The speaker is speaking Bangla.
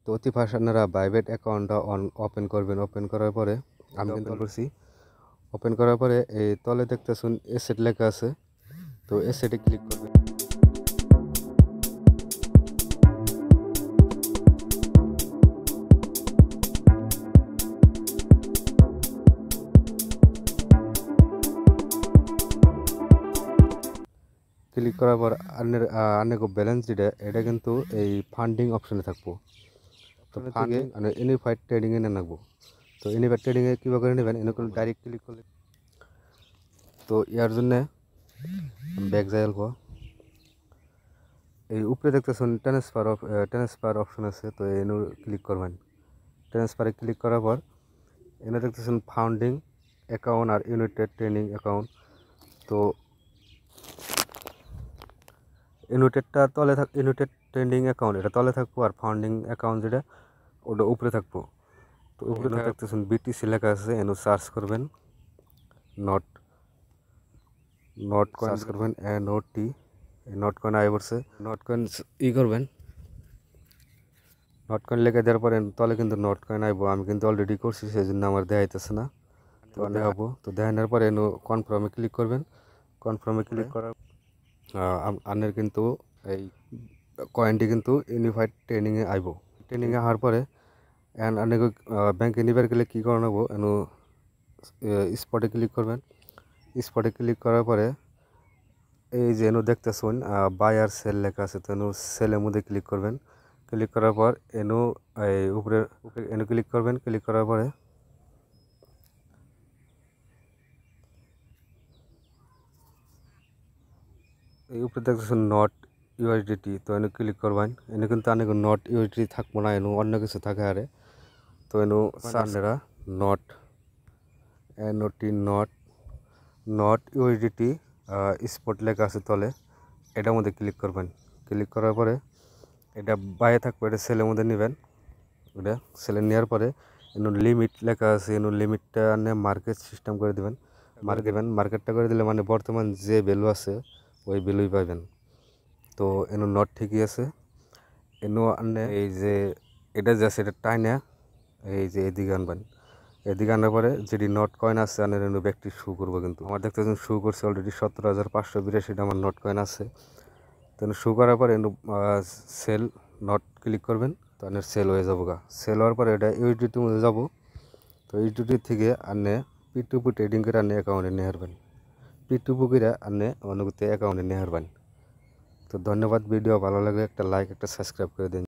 তো অতি ফার্স্ট আপনারা বাইবেট অ্যাকাউন্টটা ওপেন করবেন। ওপেন করার পরে আমি কিন্তু করছি। ওপেন করার পরে এই তলে দেখতেছেন এসেট লেখা আছে, তো এসেটে ক্লিক করবেন। ক্লিক করার পর আনের ব্যালেন্স যেটা এটা কিন্তু এই ফান্ডিং অপশনে থাকবো। তো ফান্ডিং ইউনিফাইড ট্রেডিংয়ে নিয়ে রাখবো। তো ইউনিফাইড ট্রেডিংয়ে কীভাবে করে নেবেন, এনে কোনো ডাইরেক্ট ক্লিক করলে তো ইয়ার জন্যে ব্যাক যাই অল্প। এই উপরে দেখতেছেন ট্রান্সফার অপশন আছে, তো এনে ক্লিক করবেন। ট্রান্সফারে ক্লিক করার পর এনে দেখতেছেন ফান্ডিং অ্যাকাউন্ট আর ইউনাইটেড ট্রেডিং অ্যাকাউন্ট। তো ইউনাইটেডটা তলে ইউনাইটেড ট্রেডিং অ্যাকাউন্ট এটা তলে থাকবো, আর ফান্ডিং অ্যাকাউন্ট যেটা ওটা উপরে থাকবো। তো উপরে দেখতেছেন বিটিসি লেখা আছে, এনে সার্চ করবেন নট কয়েন সার্চ করবেন NOT নট কয়েন আই পড়ছে, নট কয়েন করবেন। নট কয়েন লেখা দেওয়ার পরে তলে কিন্তু নট কয়েন আইব। আমি কিন্তু অলরেডি করছি, সেই জন্য আমার দেখাইতেছে না। তো দেখাবো। তো দেখানোর পরে কনফার্মে ক্লিক করবেন। কনফার্মে ক্লিক করার আনের কিন্তু এই কয়েনটি কিন্তু ইউনিফাইড ট্রেনিংয়ে আইব। ট্রেনিংয়ে আসার পরে আনে ব্যাংকে নিবার গেলে কী করে নেবো, স্পটে ক্লিক করবেন। স্পটে ক্লিক করার পরে এই যে দেখতেছেন বাই আর সেল লেখা আছে, তো সেলের মধ্যে ক্লিক করবেন। ক্লিক করার পর এই উপরে ক্লিক করবেন। ক্লিক করার পরে এই উপরে দেখতেছেন নট ইউএসডিটি, তো ক্লিক করবেন। কিন্তু অনেক নট ইউএসডিটি থাকবো না, অন্য কিছু থাকে আরে। তো সান্ডেরা নট নট ইউএসডিটি স্পট লেখা আছে তলে, এটার মধ্যে ক্লিক করবেন। ক্লিক করার পরে এটা বাইরে থাকবে, এটা সেলের মধ্যে নেবেন। ওটা সেলে নেওয়ার পরে লিমিট লেখা আছে, লিমিটটা আনে মার্কেট সিস্টেম করে দেবেন। মার্কেটটা করে দিলে মানে বর্তমান যে ভ্যালু আছে ওই ভ্যালুই পাবেন। তো নট ঠিকই আছে। আনে এই যে এটা যে আছে এটা টাইনা এই যে এদিকে আনবেন। এদিকে আনার পরে যেটি নট কয়েন আছে আনের ব্যাগটি শু করবো। কিন্তু আমার দেখতেছেন শু করছে অলরেডি 17,582 আমার নট কয়েন আছে। তো শু করার পরে সেল নট ক্লিক করবেন, তো আনের সেল হয়ে যাবো। সেল হওয়ার পরে এটা ইউএসডিটির মধ্যে যাবো। তো ইউএসডিটি থেকে আনে P2P ট্রেডিং করে আনে অ্যাকাউন্টে নিয়ে হারবেন। P2P করে আনে অনেকতে অ্যাকাউন্টে নিয়ে হারবেন। তো ধন্যবাদ। ভিডিও ভালো লাগলে একটা লাইক একটা সাবস্ক্রাইব করে দিন।